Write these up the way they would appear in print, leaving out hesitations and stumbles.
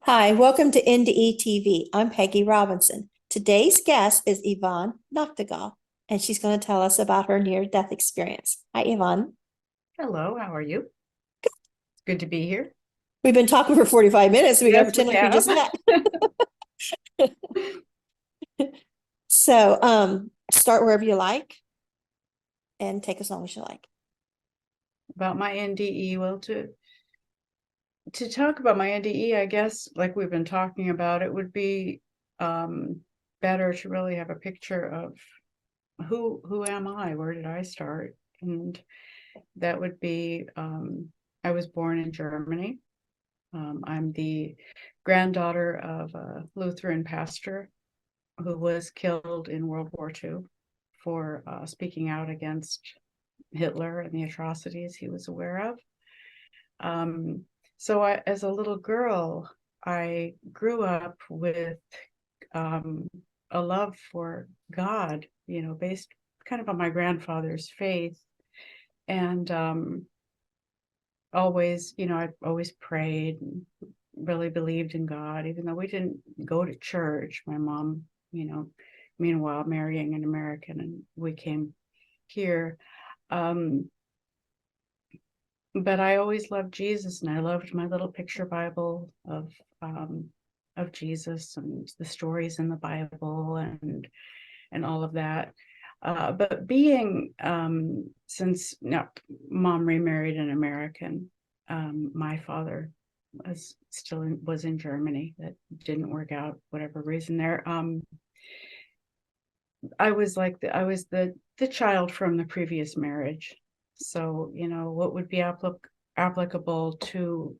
Hi, welcome to NDE TV. I'm Peggy Robinson. Today's guest is Yvonne Nachtigal, and she's going to tell us about her near-death experience. Hi, Yvonne. Hello, how are you? It's good to be here. We've been talking for 45 minutes. So we got to Yes, pretend we like we have. just met. So, start wherever you like and take as long as you like. About my NDE, well, to talk about my NDE, I guess, like we've been talking about, it would be better to really have a picture of who am I? Where did I start? And that would be I was born in Germany. I'm the granddaughter of a Lutheran pastor who was killed in World War II for speaking out against Hitler and the atrocities he was aware of. Um, as a little girl, I grew up with um, a love for God, based kind of on my grandfather's faith. And I always prayed and really believed in God, even though we didn't go to church. My mom, meanwhile, marrying an American, and we came here. Um, but I always loved Jesus, and I loved my little picture Bible of Jesus and the stories in the Bible and all of that. But being since no, mom remarried an American, my father was in Germany. That didn't work out, whatever reason there. I was the child from the previous marriage. So, what would be applicable to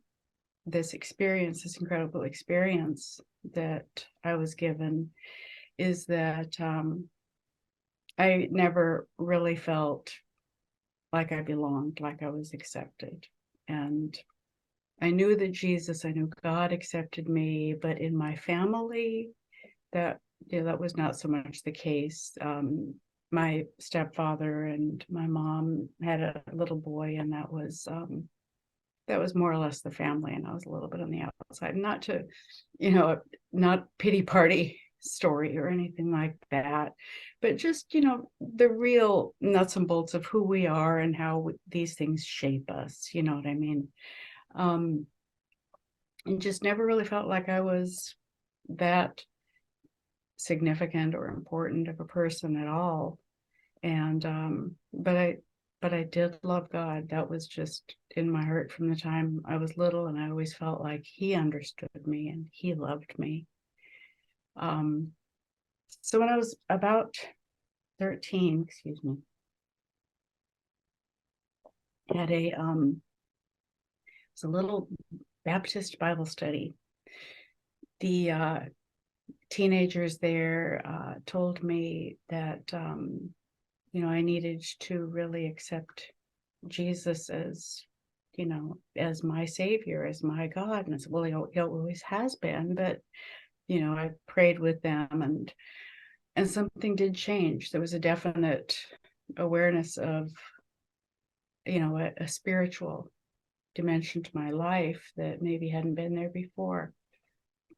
this experience, this incredible experience that I was given, is that I never really felt like I belonged, like I was accepted. And I knew I knew God accepted me, but in my family, that that was not so much the case. My stepfather and my mom had a little boy, and that was more or less the family, and I was a little bit on the outside. Not to, not pity party story or anything like that, but just the real nuts and bolts of who we are and how these things shape us. You know what I mean? Um, and just never really felt like I was that significant or important of a person at all. And but I did love God. That was just in my heart from the time I was little, and I always felt like he understood me and he loved me. um so when I was about 13, excuse me, at it was a little Baptist Bible study. The teenagers there told me that I needed to really accept Jesus as, as my savior, as my God. And I said, well, he always has been, but I prayed with them, and something did change. There was a definite awareness of, a spiritual dimension to my life that maybe hadn't been there before.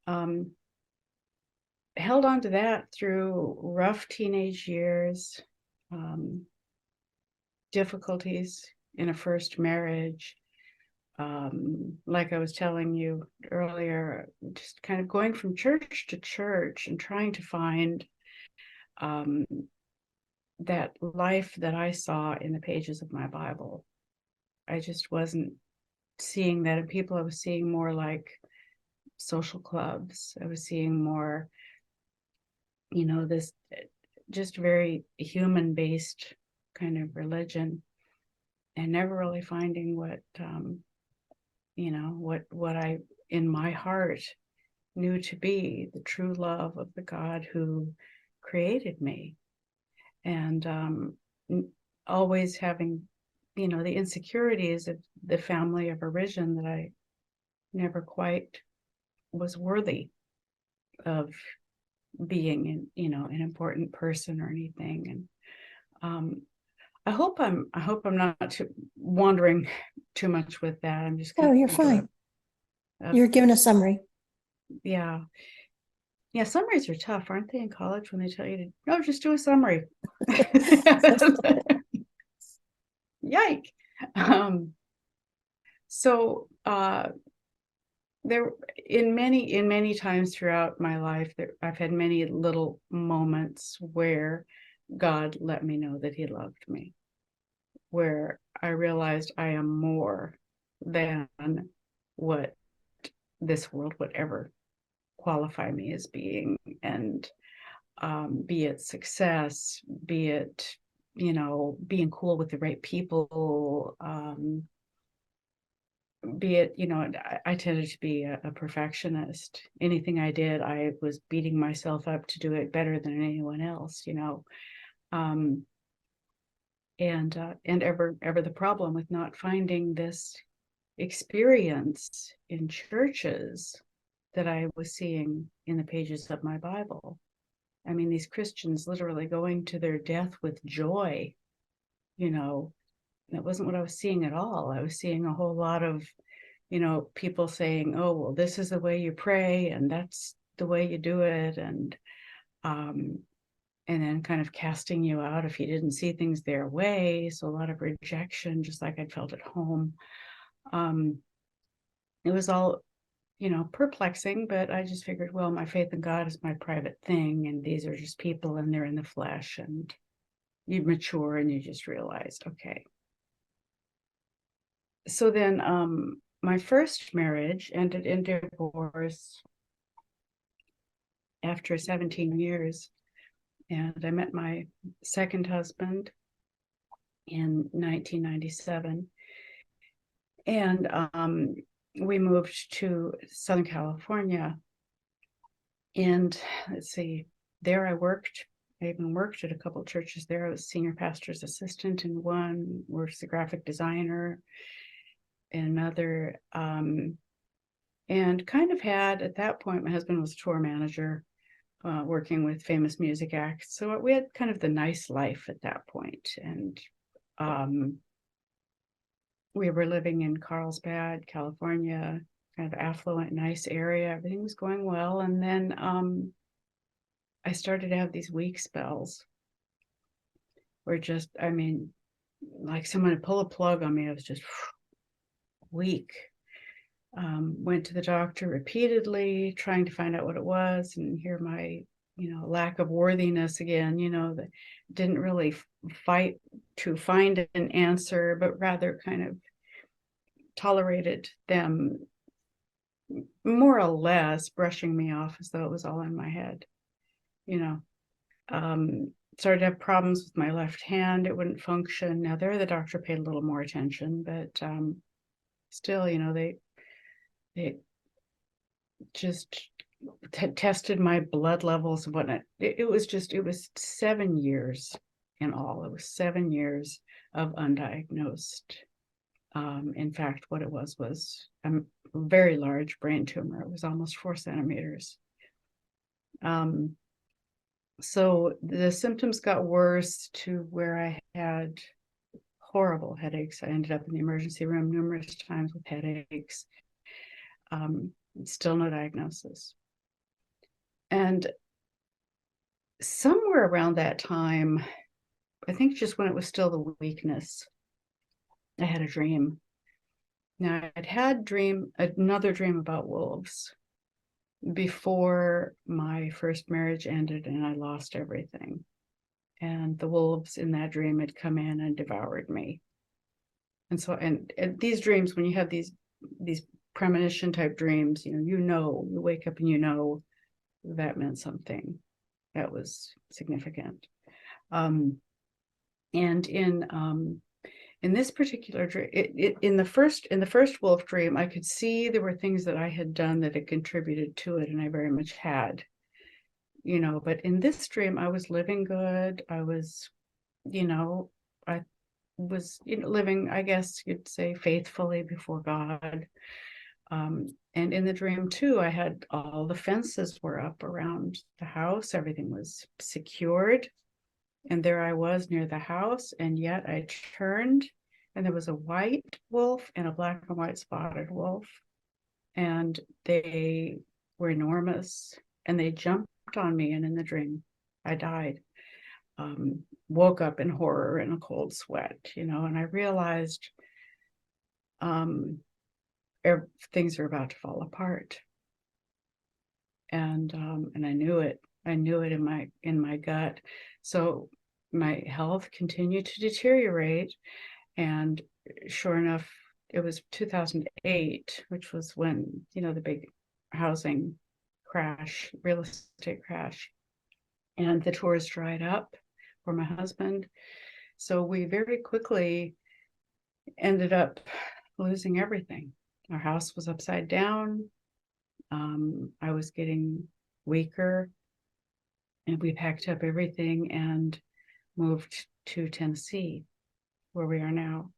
Um, Held on to that through rough teenage years, um, difficulties in a first marriage. Like I was telling you earlier, just kind of going from church to church and trying to find um, that life that I saw in the pages of my Bible. I just wasn't seeing that in people. I was seeing more like social clubs. I was seeing more, this just very human based kind of religion, and never really finding what I in my heart knew to be the true love of the God who created me. And always having, the insecurities of the family of origin, that I never quite was worthy of being an important person or anything. And I hope I'm not wandering too much with that. I'm just Oh, kind you're of fine. a You're giving a summary. Yeah. Yeah, summaries are tough, aren't they, in college when they tell you to, no, just do a summary. Yike. Um, so there in many times throughout my life, I've had many little moments where God let me know that he loved me, where I realized I am more than what this world would ever qualify me as being. And be it success, be it, being cool with the right people, be it, I tended to be a perfectionist. Anything I did, I was beating myself up to do it better than anyone else, um, and ever the problem with not finding this experience in churches that I was seeing in the pages of my Bible. I mean, these Christians literally going to their death with joy, you know, that wasn't what I was seeing at all. I was seeing a whole lot of, people saying, oh, well, this is the way you pray and that's the way you do it. Um, and then kind of casting you out if you didn't see things their way. So a lot of rejection, just like I'd felt at home. It was all, perplexing, but I just figured, well, my faith in God is my private thing, and these are just people and they're in the flesh, and you mature and you just realize, okay. So then my first marriage ended in divorce after 17 years, and I met my second husband in 1997, and we moved to Southern California. And let's see, there I even worked at a couple of churches there. I was senior pastor's assistant in one, worked as a graphic designer in another, and kind of had, at that point, my husband was a tour manager, working with famous music acts. So we had kind of the nice life at that point. And we were living in Carlsbad, California, kind of affluent, nice area. Everything was going well. And then I started to have these weak spells where just, I mean, like someone had pulled a plug on me. I was just weak. Went to the doctor repeatedly, trying to find out what it was, and hear my, lack of worthiness again, that didn't really fight to find an answer, but rather kind of tolerated them more or less brushing me off as though it was all in my head, you know. Started to have problems with my left hand. It wouldn't function. Now there, the doctor paid a little more attention, but still, they just tested my blood levels and whatnot. It was 7 years in all. It was 7 years of undiagnosed. In fact, what it was a very large brain tumor. It was almost 4 centimeters. So the symptoms got worse to where I had horrible headaches. I ended up in the emergency room numerous times with headaches. Still no diagnosis. And somewhere around that time, I think just when it was still the weakness, I had a dream. Now I'd had another dream about wolves before my first marriage ended and I lost everything. And the wolves in that dream had come in and devoured me. And so, and these dreams, when you have these premonition type dreams, you wake up and that meant something that was significant. And in this particular dream, in the first wolf dream, I could see there were things that I had done that had contributed to it, and I very much had. But in this dream, I was living good. I was, I was living, I guess you'd say, faithfully before God. And in the dream too, I had all the fences were up around the house. Everything was secured. And there I was near the house. And yet I turned and there was a white wolf and a black and white spotted wolf. And they were enormous, and they jumped on me, and in the dream, I died. Woke up in horror and a cold sweat, and I realized things are about to fall apart. And I knew it. I knew it in my gut. So my health continued to deteriorate. And sure enough, it was 2008, which was when, the big housing crash, real estate crash, and the tours dried up for my husband. So we very quickly ended up losing everything. Our house was upside down. I was getting weaker, and we packed up everything and moved to Tennessee, where we are now,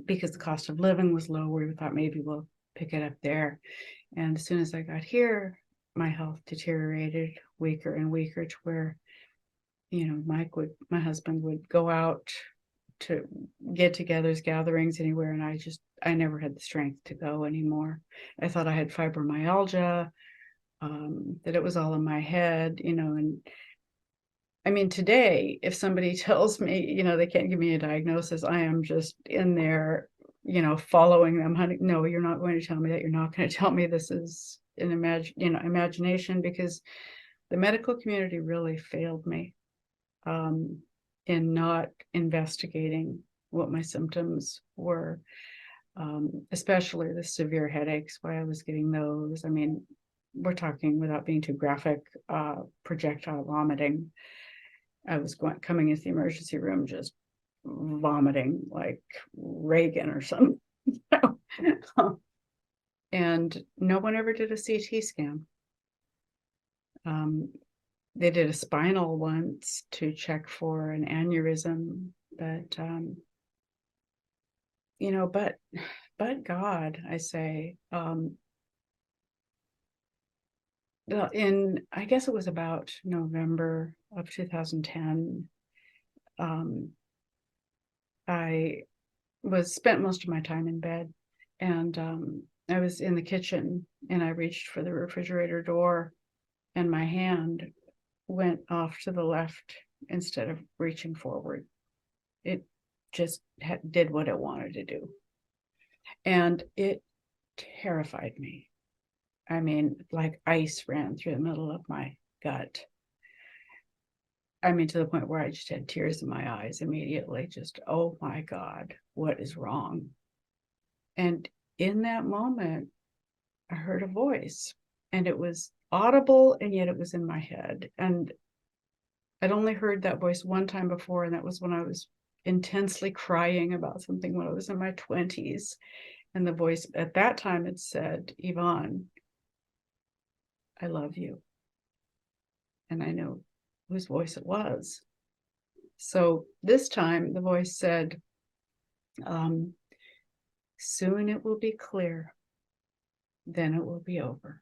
because the cost of living was low. We thought maybe we'll pick it up there. And as soon as I got here, my health deteriorated weaker and weaker, to where, my husband would go out to get-togethers, gatherings, anywhere, and I never had the strength to go anymore. I thought I had fibromyalgia, that it was all in my head, and I mean, today, if somebody tells me, they can't give me a diagnosis, I am just in there, following them. Honey, no, you're not going to tell me that. You're not going to tell me this is an imagination, because the medical community really failed me in not investigating what my symptoms were, especially the severe headaches, why I was getting those. I mean, we're talking, without being too graphic, projectile vomiting. I was coming into the emergency room just vomiting like Reagan or something. And no one ever did a CT scan. They did a spinal once to check for an aneurysm, but but God, I say, I guess it was about November of 2010, I spent most of my time in bed, and I was in the kitchen, and I reached for the refrigerator door, and my hand went off to the left instead of reaching forward. It just did what it wanted to do, and it terrified me. I mean, like ice ran through the middle of my gut. I mean, to the point where I just had tears in my eyes immediately. Just, oh my God, what is wrong? And in that moment, I heard a voice, and it was audible, and yet it was in my head. And I'd only heard that voice one time before, and that was when I was intensely crying about something when I was in my 20s. And the voice at that time had said, "Yvonne, I love you." And I know whose voice it was. So this time the voice said, "Soon it will be clear, then it will be over."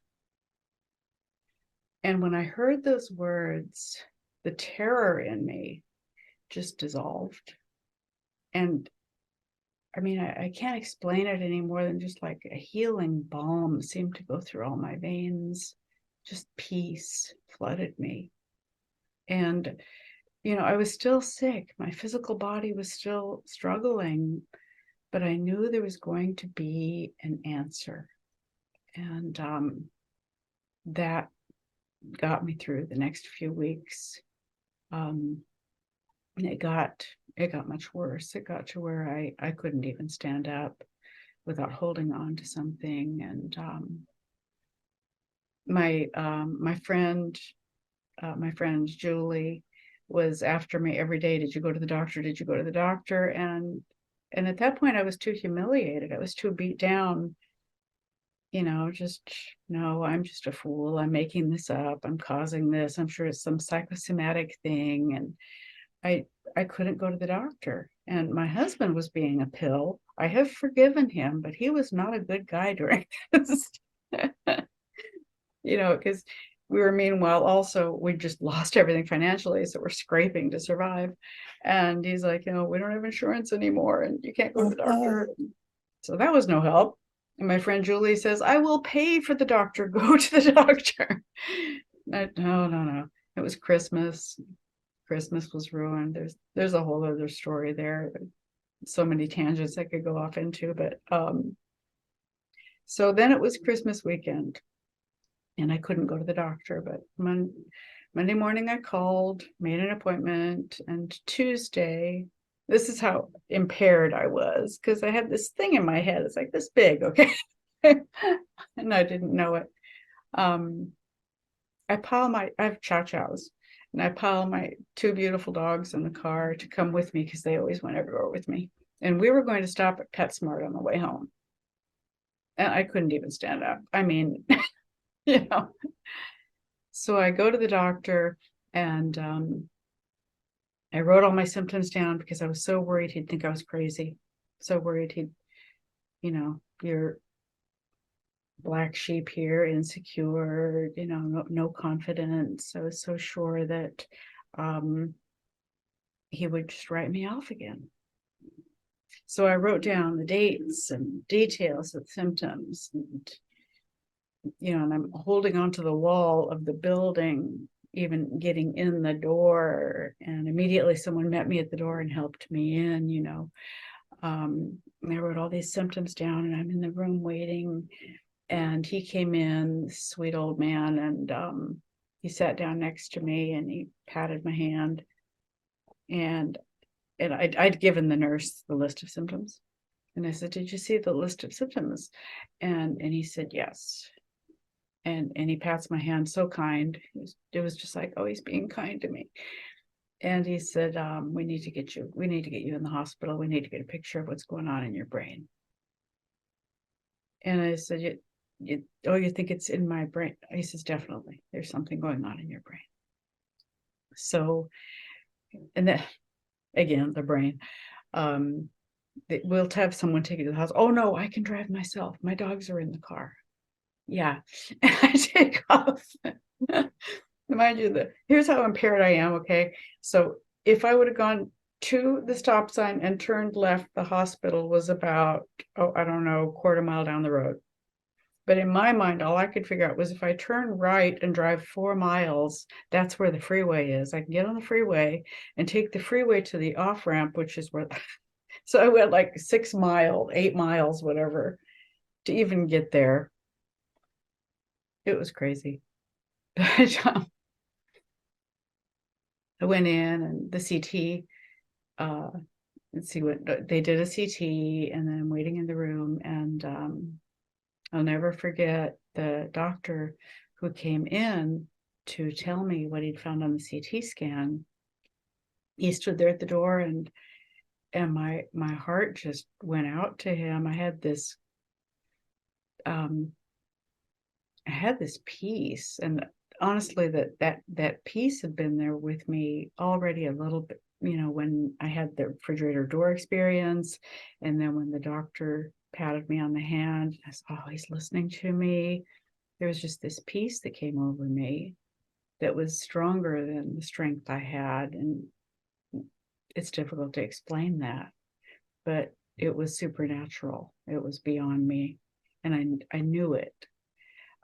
And when I heard those words, the terror in me just dissolved. And I mean, I can't explain it any more than just like a healing balm seemed to go through all my veins. Just peace flooded me. And, I was still sick. My physical body was still struggling, but I knew there was going to be an answer. And that got me through the next few weeks. And it got much worse. It got to where I couldn't even stand up without holding on to something. And my friend Julie was after me every day. "Did you go to the doctor? Did you go to the doctor?" And at that point, I was too humiliated. I was too beat down. Just, no, I'm just a fool. I'm making this up. I'm causing this. I'm sure it's some psychosomatic thing. And I couldn't go to the doctor. And my husband was being a pill. I have forgiven him, but he was not a good guy during this. Because we were, meanwhile, also, we just lost everything financially, so we're scraping to survive. And he's like, "We don't have insurance anymore, and you can't go to the doctor." So that was no help. And my friend Julie says, I will pay for the doctor. Go to the doctor. No. It was Christmas. Christmas was ruined. There's a whole other story there. So many tangents I could go off into, but so then it was Christmas weekend and I couldn't go to the doctor, but Monday morning I called, made an appointment, and Tuesday, this is how impaired I was, because I had this thing in my head. It's like this big, okay? And I didn't know it. I have chow-chows, and I pile my two beautiful dogs in the car to come with me because they always went everywhere with me. And we were going to stop at PetSmart on the way home. And I couldn't even stand up. I mean, you know. So I go to the doctor and I wrote all my symptoms down because I was so worried he'd think I was crazy. So worried he'd, you're black sheep here, insecure, no confidence. I was so sure that he would just write me off again. So I wrote down the dates and details of symptoms, and I'm holding onto the wall of the building, even getting in the door, and immediately someone met me at the door and helped me in. I wrote all these symptoms down, and I'm in the room waiting, and he came in, sweet old man, and he sat down next to me and he patted my hand, and I'd given the nurse the list of symptoms, and I said, did you see the list of symptoms? And he said yes. And he pats my hand, so kind. It was just like, oh, he's being kind to me. And he said, we need to get you in the hospital. We need to get a picture of what's going on in your brain. And I said, you think it's in my brain? He says, definitely. There's something going on in your brain. So, and then again, the brain. We'll have someone take you to the hospital. Oh no, I can drive myself. My dogs are in the car. Yeah. And I take off. Mind you, here's how impaired I am, okay? So if I would have gone to the stop sign and turned left, the hospital was about, I don't know, quarter mile down the road. But in my mind, all I could figure out was if I turn right and drive 4 miles, that's where the freeway is. I can get on the freeway and take the freeway to the off-ramp, which is where, so I went like 6 miles, 8 miles, whatever, to even get there. It was crazy. But I went in and the CT, let's see what they did, a CT, and then I'm waiting in the room, and I'll never forget the doctor who came in to tell me what he'd found on the CT scan. He stood there at the door, and my heart just went out to him. I had this peace, and honestly, that peace had been there with me already a little bit, when I had the refrigerator door experience, and then when the doctor patted me on the hand, I said, oh, he's listening to me. There was just this peace that came over me that was stronger than the strength I had, and it's difficult to explain that, but it was supernatural. It was beyond me, and I knew it.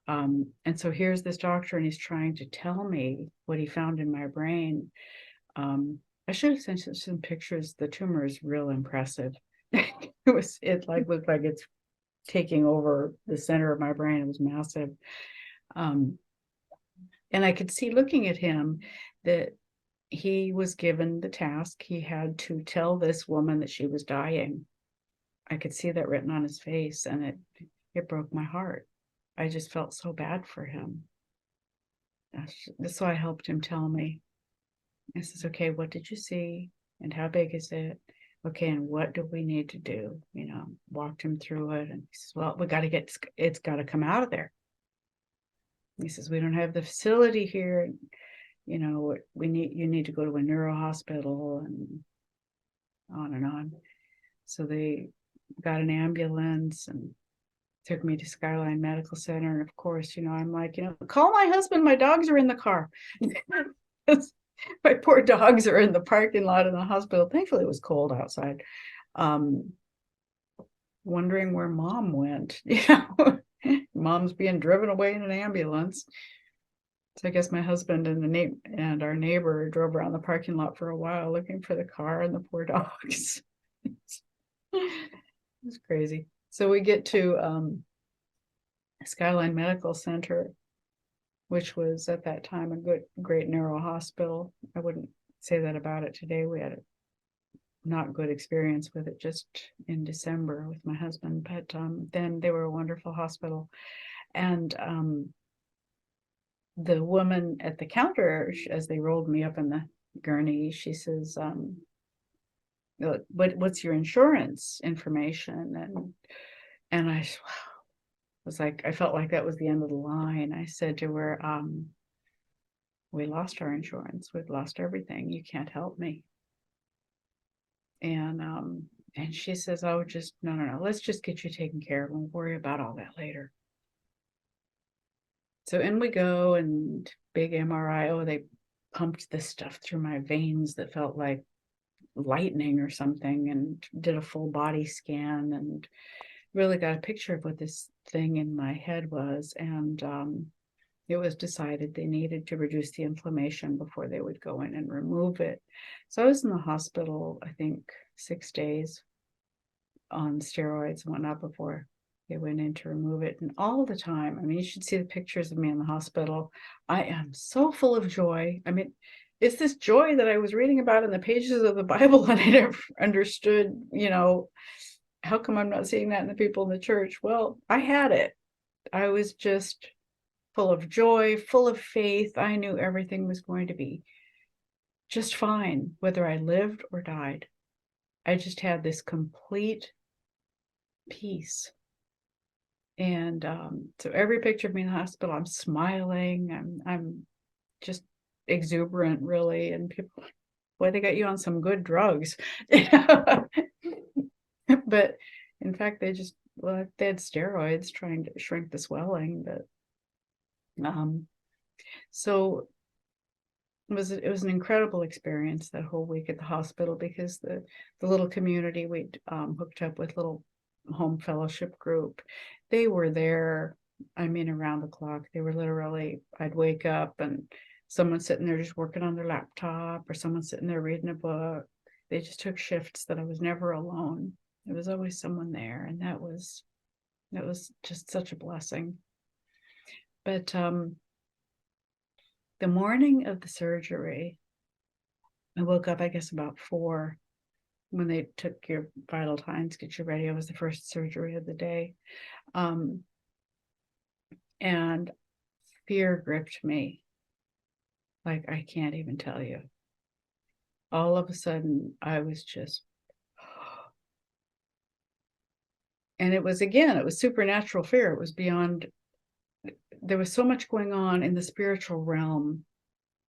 And so here's this doctor, and he's trying to tell me what he found in my brain. I should have sent some pictures. The tumor is real impressive. It looked like it's taking over the center of my brain. It was massive. And I could see, looking at him, that he was given the task. He had to tell this woman that she was dying. I could see that written on his face, and it broke my heart. I just felt so bad for him. So I helped him tell me. I says, okay, what did you see? And how big is it? Okay, and what do we need to do? Walked him through it. And he says, well, it's got to come out of there. He says, we don't have the facility here. You need to go to a neuro hospital, and on and on. So they got an ambulance and took me to Skyline Medical Center. And of course, I'm like, call my husband, my dogs are in the car. My poor dogs are in the parking lot of the hospital. Thankfully, it was cold outside. wondering where mom went. Mom's being driven away in an ambulance. So I guess my husband and our neighbor drove around the parking lot for a while looking for the car and the poor dogs. It's crazy. So we get to Skyline Medical Center, which was at that time a great neuro hospital. I wouldn't say that about it today. We had a not good experience with it just in December with my husband, but then they were a wonderful hospital. And the woman at the counter, as they rolled me up in the gurney, she says, what's your insurance information? And I was like, I felt like that was the end of the line. I said to her, we lost our insurance. We've lost everything. You can't help me. And she says, oh, just no, let's just get you taken care of. We'll worry about all that later. So in we go, and big MRI. Oh, they pumped this stuff through my veins that felt like lightning or something, and did a full body scan and really got a picture of what this thing in my head was. And it was decided they needed to reduce the inflammation before they would go in and remove it. So I was in the hospital, I think 6 days on steroids and whatnot before they went in to remove it. And all the time, I mean, you should see the pictures of me in the hospital. I am so full of joy. I mean, it's this joy that I was reading about in the pages of the Bible, and I never understood, how come I'm not seeing that in the people in the church? Well, I had it. I was just full of joy, full of faith. I knew everything was going to be just fine, whether I lived or died. I just had this complete peace. And so every picture of me in the hospital, I'm smiling. I'm just exuberant, really. And people, boy, they got you on some good drugs. But in fact, they had steroids trying to shrink the swelling. But so it was an incredible experience that whole week at the hospital, because the little community we'd hooked up with, little home fellowship group, they were there, I mean, around the clock. They were literally, I'd wake up and someone sitting there just working on their laptop, or someone sitting there reading a book. They just took shifts that I was never alone. There was always someone there, and that was just such a blessing. But the morning of the surgery, I woke up, I guess, about 4, when they took your vital signs, get you ready. It was the first surgery of the day. And fear gripped me like I can't even tell you. All of a sudden, I was just, and it was supernatural fear. It was beyond, there was so much going on in the spiritual realm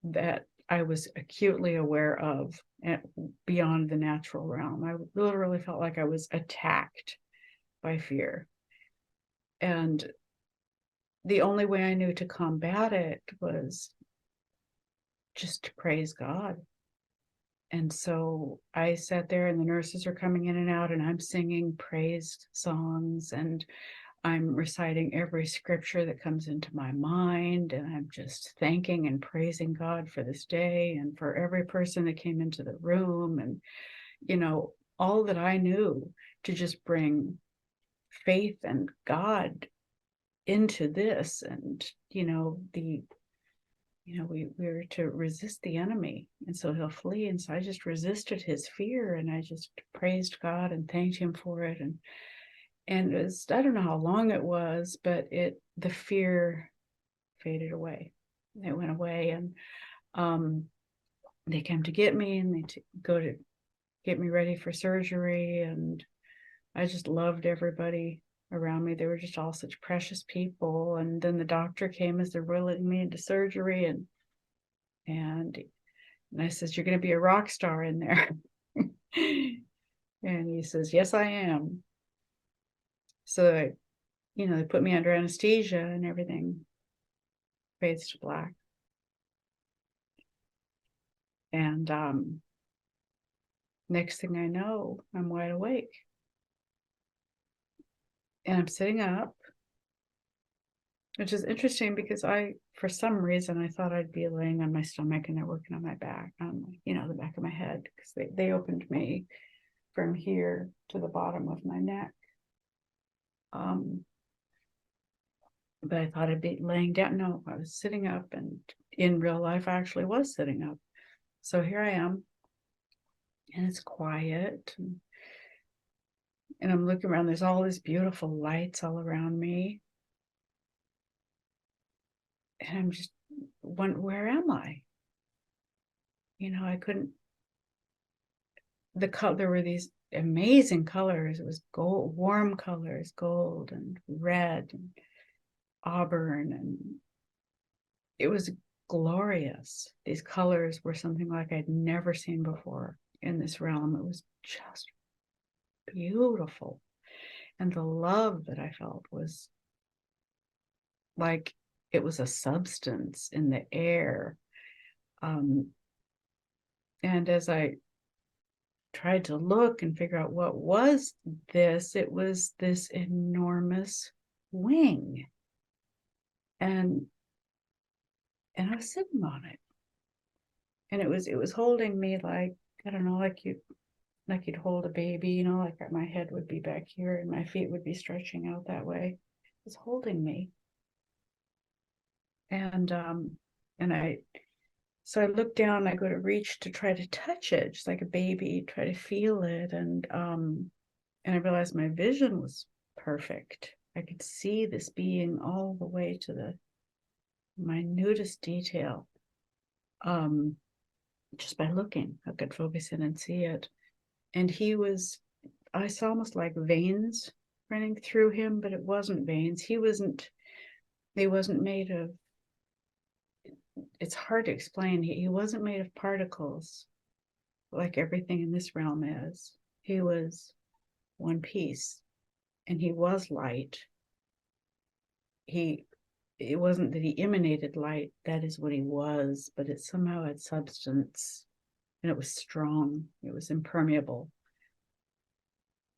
that I was acutely aware of, beyond the natural realm. I literally felt like I was attacked by fear. And the only way I knew to combat it was just to praise God. And so I sat there, and the nurses are coming in and out, and I'm singing praise songs, and I'm reciting every scripture that comes into my mind, and I'm just thanking and praising God for this day and for every person that came into the room, and all that I knew to just bring faith and God into this. And we were to resist the enemy, and so he'll flee. And so I just resisted his fear, and I just praised God and thanked him for it. And it was, I don't know how long it was, but the fear faded away. It went away. And they came to get me, and they go to get me ready for surgery. And I just loved everybody around me. They were just all such precious people. And then the doctor came as they're rolling me into surgery, and I says, "You're going to be a rock star in there." And he says, "Yes, I am." So they put me under anesthesia, and everything fades to black. And next thing I know, I'm wide awake. and I'm sitting up, which is interesting because for some reason, I thought I'd be laying on my stomach and they're working on my back, on, the back of my head, because they opened me from here to the bottom of my neck. But I thought I'd be laying down. No, I was sitting up, and in real life, I actually was sitting up. So here I am, and it's quiet, and I'm looking around. There's all these beautiful lights all around me. And I'm just wondering, where am I? I couldn't, there were these amazing colors. It was gold, warm colors, gold and red and auburn, and it was glorious. These colors were something like I'd never seen before in this realm. It was just beautiful. And the love that I felt was like it was a substance in the air. And as I tried to look and figure out what was this, it was this enormous wing. And I was sitting on it. And it was holding me like, I don't know, like you'd hold a baby, like my head would be back here and my feet would be stretching out that way. It was holding me. And so I look down, I go to reach to try to touch it, just like a baby, try to feel it. And I realized my vision was perfect. I could see this being all the way to the minutest detail. Just by looking, I could focus in and see it. And I saw almost like veins running through him, but it wasn't veins. He wasn't made of, it's hard to explain. He wasn't made of particles like everything in this realm is. He was one piece, and he was light. It wasn't that he emanated light, that is what he was, but it somehow had substance, and it was strong, it was impermeable.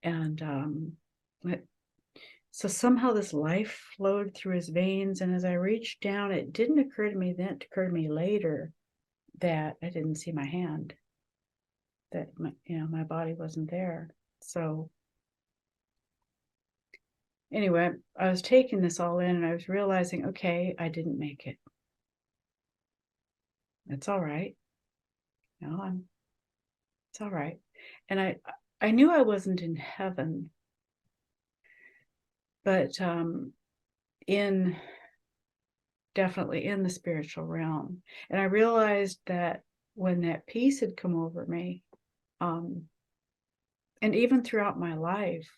And so somehow this life flowed through his veins, and as I reached down, it didn't occur to me then, it occurred to me later that I didn't see my hand, that my body wasn't there. So anyway, I was taking this all in, and I was realizing, okay, I didn't make it. It's all right. It's all right. And I knew I wasn't in heaven, but definitely in the spiritual realm. And I realized that when that peace had come over me, and even throughout my life,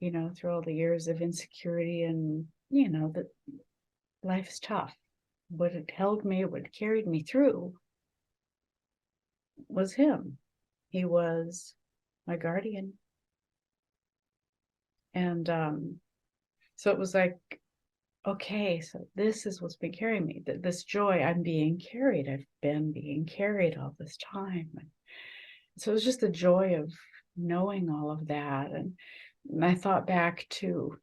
through all the years of insecurity, and that life is tough, what had held me, what carried me through was him. He was my guardian. And so it was like, okay, so this is what's been carrying me, this joy. I'm being carried. I've been being carried all this time. And so it was just the joy of knowing all of that. And I thought back to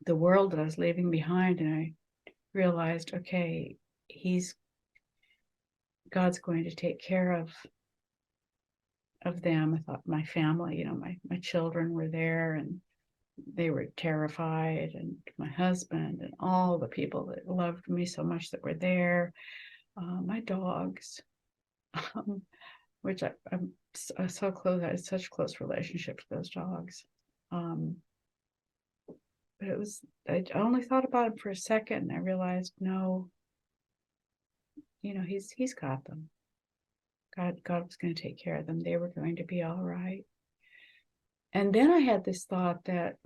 the world that I was leaving behind, and I realized, okay, God's going to take care of them. I thought my family, my children were there, and they were terrified, and my husband and all the people that loved me so much that were there, my dogs, which I'm so close. I had such close relationship with those dogs. But I only thought about him for a second, and I realized, no, he's got them. God was going to take care of them. They were going to be all right. And then I had this thought that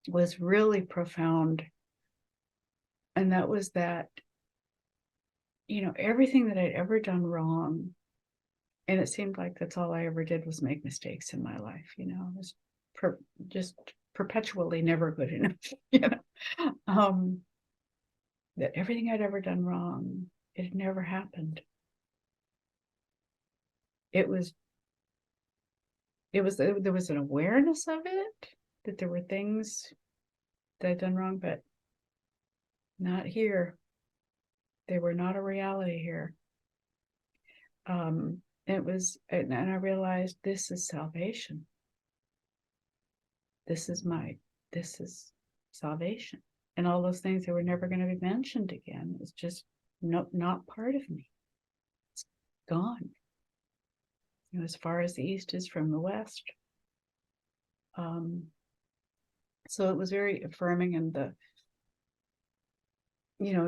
was really profound. And that was that, everything that I'd ever done wrong, and it seemed like that's all I ever did was make mistakes in my life, I was just perpetually never good enough, that everything I'd ever done wrong, it had never happened. There was an awareness of it, that there were things that I'd done wrong, but not here. They were not a reality here. It was, and I realized this is salvation. This is salvation. And all those things that were never going to be mentioned again. It's just not part of me. It's gone. You know, as far as the East is from the West. So it was very affirming, and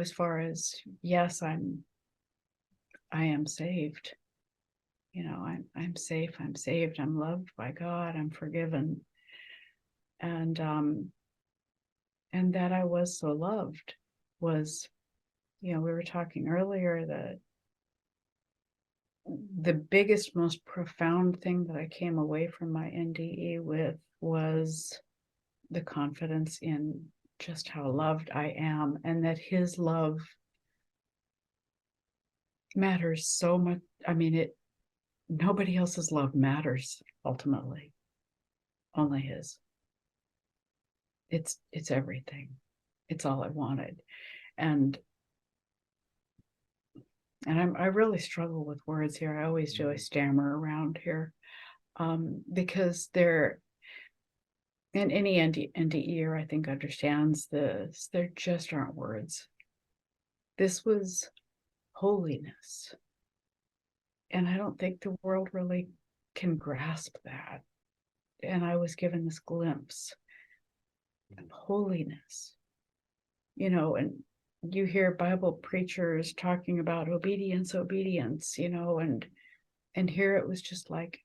as far as, yes, I am saved. I'm safe, I'm saved, I'm loved by God, I'm forgiven. And that I was so loved was, we were talking earlier that the biggest, most profound thing that I came away from my NDE with was the confidence in just how loved I am, and that his love matters so much. I mean, nobody else's love matters ultimately, only his. It's everything. It's all I wanted. And I really struggle with words here. I always do. I stammer around here, because and any NDEer, I think, understands this. There just aren't words. This was holiness. And I don't think the world really can grasp that. And I was given this glimpse of holiness, and you hear Bible preachers talking about obedience, and here it was just like,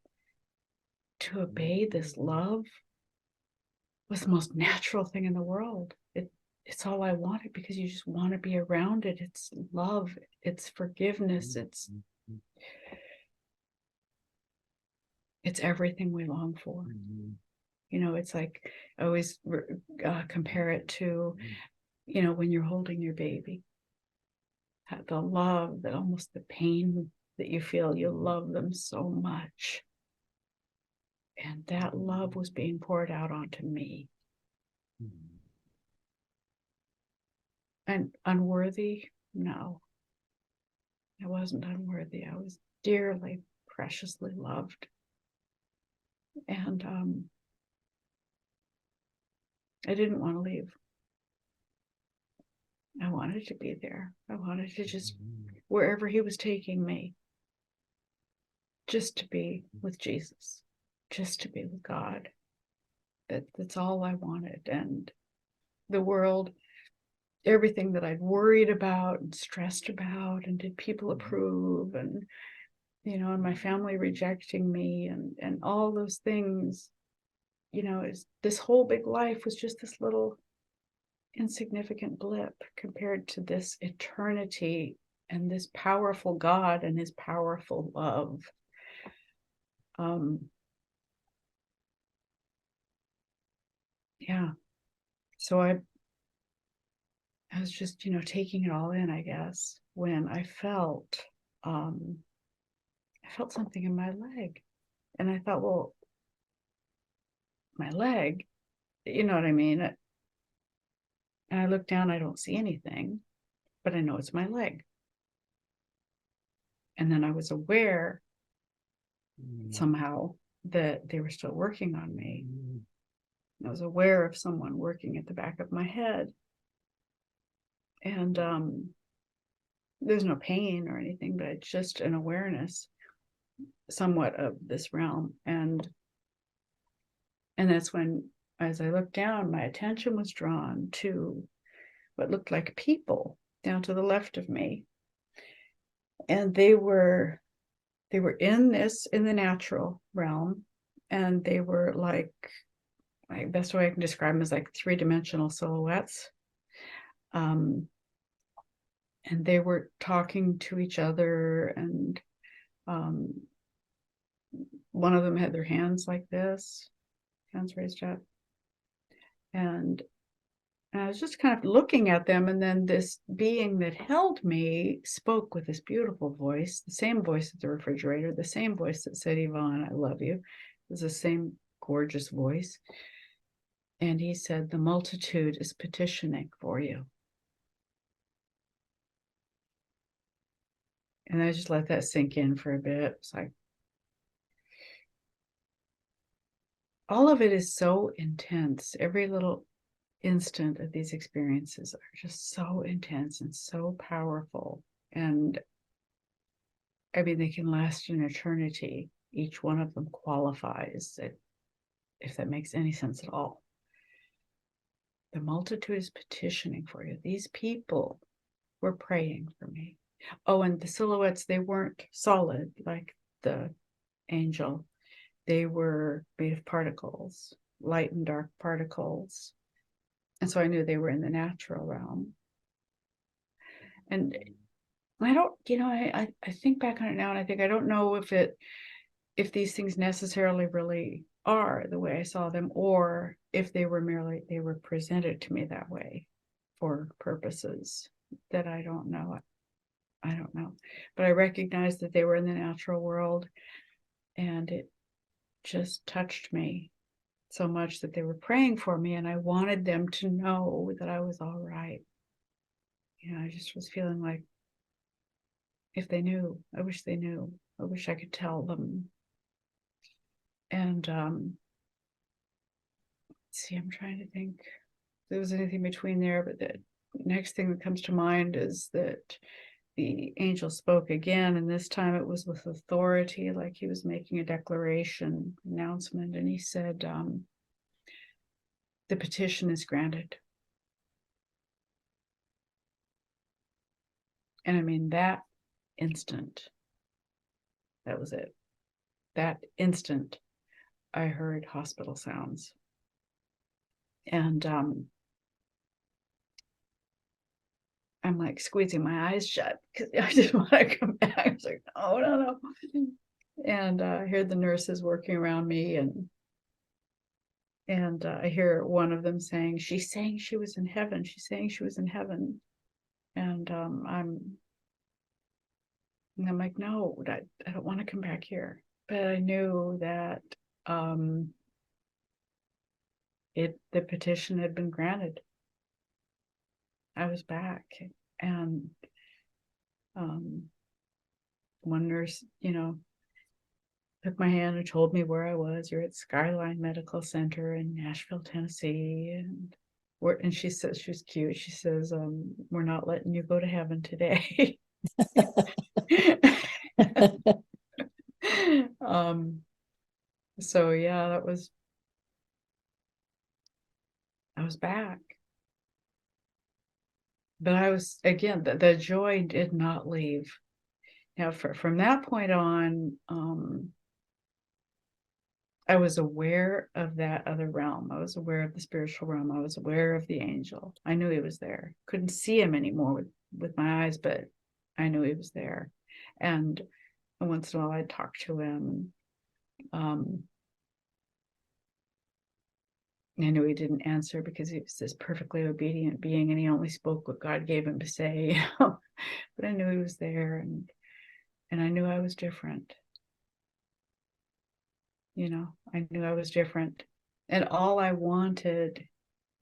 to obey this love was the most natural thing in the world. It's all I wanted, because you just want to be around it. It's love, it's forgiveness, it's everything we long for. It's like, I always compare it to, when you're holding your baby, the love, almost the pain that you feel, you love them so much. And that love was being poured out onto me. And unworthy? No. I wasn't unworthy. I was dearly, preciously loved. And I didn't want to leave. I wanted to be there. I wanted to just, wherever he was taking me, just to be with Jesus, just to be with God. That's all I wanted. And the world, everything that I'd worried about and stressed about, and did people approve, and and my family rejecting me, and all those things, this whole big life was just this little insignificant blip compared to this eternity and this powerful God and his powerful love. So I was just, taking it all in, I guess, when I felt something in my leg. And I thought, well, my leg, you know what I mean? And I look down, I don't see anything, but I know it's my leg. And then I was aware somehow that they were still working on me. I was aware of someone working at the back of my head. And there's no pain or anything, but it's just an awareness somewhat of this realm. And that's when, as I looked down, my attention was drawn to what looked like people down to the left of me. And they were in the natural realm, and they were like best way I can describe them is like three-dimensional silhouettes. And they were talking to each other, and one of them had their hands like this, hands raised up. And I was just kind of looking at them, and then this being that held me spoke with this beautiful voice, the same voice at the refrigerator, the same voice that said, "Yvonne, I love you." It was the same gorgeous voice. And he said, the multitude is petitioning for you. And I just let that sink in for a bit. It's like, all of it is so intense. Every little instant of these experiences are just so intense and so powerful. And I mean, they can last an eternity. Each one of them qualifies, if that makes any sense at all. The multitude is petitioning for you. These people were praying for me. Oh, and the silhouettes, they weren't solid like the angel. They were made of particles, light and dark particles. And so I knew they were in the natural realm. And I don't, I think back on it now, and I think I don't know if these things necessarily really are the way I saw them, or if they were presented to me that way for purposes that I don't know. I don't know. But I recognized that they were in the natural world, and it just touched me so much that they were praying for me, and I wanted them to know that I was all right. I just was feeling like, if they knew, I wish they knew. I wish I could tell them. And see, I'm trying to think if there was anything between there, but the next thing that comes to mind is that the angel spoke again, and this time it was with authority, like he was making a declaration, announcement, and he said, the petition is granted. And I mean, that instant, that was it. That instant, I heard hospital sounds. And I'm like squeezing my eyes shut because I didn't want to come back. I was like, oh, no. And I heard the nurses working around me, and I hear one of them saying, she's saying she was in heaven. She's saying she was in heaven. And I'm like, no, I don't want to come back here. But I knew that the petition had been granted. I was back. And one nurse, took my hand and told me where I was. You're at Skyline Medical Center in Nashville, Tennessee. And she says, she was cute. She says, we're not letting you go to heaven today. So yeah, I was back. But I was, again, the joy did not leave. Now, from that point on, I was aware of that other realm. I was aware of the spiritual realm. I was aware of the angel. I knew he was there. Couldn't see him anymore with my eyes, but I knew he was there. And once in a while I'd talk to him. I knew he didn't answer because he was this perfectly obedient being, and he only spoke what God gave him to say. But I knew he was there, and I knew I was different. I knew I was different, and all I wanted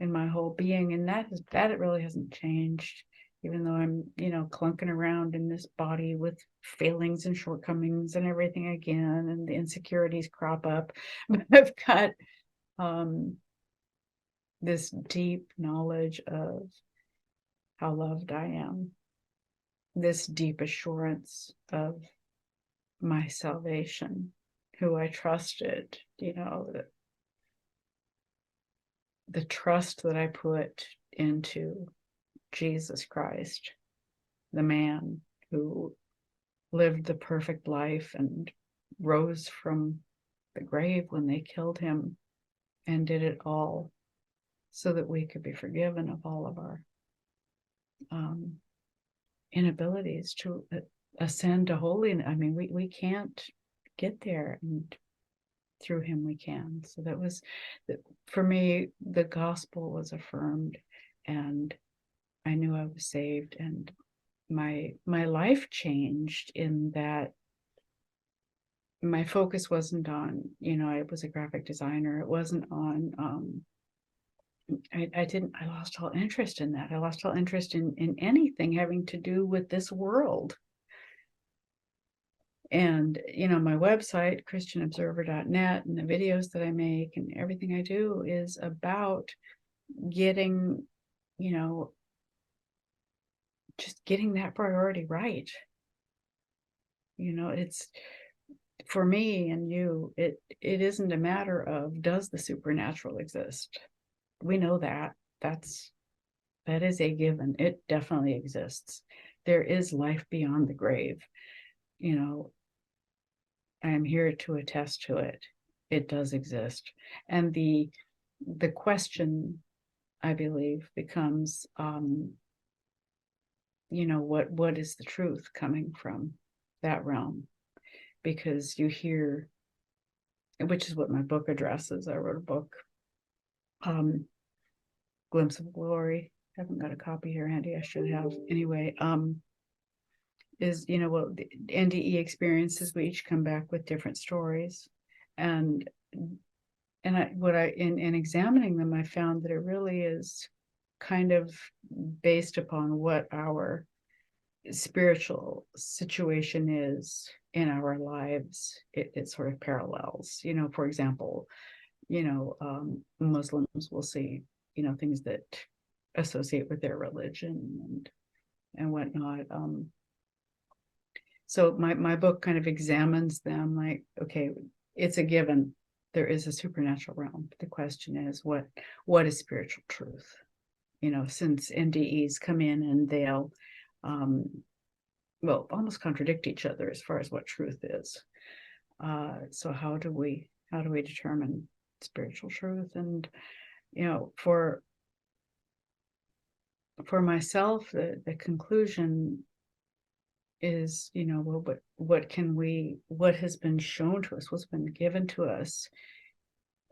in my whole being, and that it really hasn't changed, even though I'm, clunking around in this body with failings and shortcomings and everything again, and the insecurities crop up. But I've got this deep knowledge of how loved I am, this deep assurance of my salvation, who I trusted, the trust that I put into Jesus Christ, the man who lived the perfect life and rose from the grave when they killed him, and did it all so that we could be forgiven of all of our inabilities to ascend to holiness. I mean, we can't get there, and through him we can. So that was, for me, the gospel was affirmed, and I knew I was saved, and my life changed in that my focus wasn't on, I was a graphic designer. It wasn't on I lost all interest in that. I lost all interest in anything having to do with this world. And, my website, christianobserver.net, and the videos that I make and everything I do is about getting, just getting that priority right. It's, for me and you, it isn't a matter of, does the supernatural exist? We know that. That is a given. It definitely exists. There is life beyond the grave. I am here to attest to it. It does exist. And the question, I believe, becomes, what is the truth coming from that realm? Because you hear, which is what my book addresses. I wrote a book, Glimpse of Glory. I haven't got a copy here, Andy. I should have. Anyway, is, well, the NDE experiences, we each come back with different stories. And in examining them, I found that it really is kind of based upon what our spiritual situation is in our lives. It sort of parallels, for example, Muslims will see, things that associate with their religion and whatnot. So my book kind of examines them like, okay, it's a given. There is a supernatural realm. The question is, what is spiritual truth? Since NDEs come in and they'll, almost contradict each other as far as what truth is. So how do we determine spiritual truth? And, for myself, the conclusion is, what has been shown to us, what's been given to us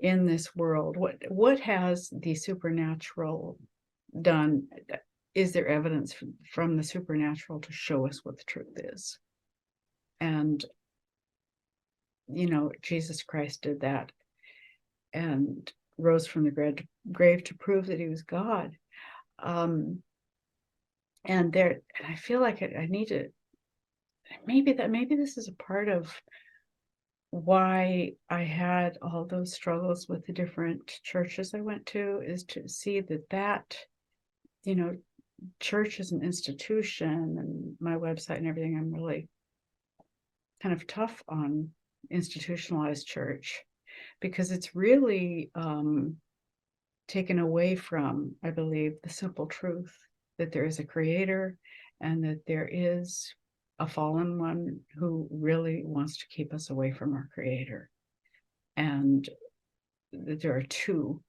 in this world, what has the supernatural done? Is there evidence from the supernatural to show us what the truth is? And, Jesus Christ did that and rose from the grave to prove that he was God. And I feel like I need to, maybe this is a part of why I had all those struggles with the different churches I went to, is to see that church is an institution. And my website and everything, I'm really kind of tough on institutionalized church, because it's really taken away from, I believe, the simple truth that there is a creator and that there is a fallen one who really wants to keep us away from our creator. And that there are two,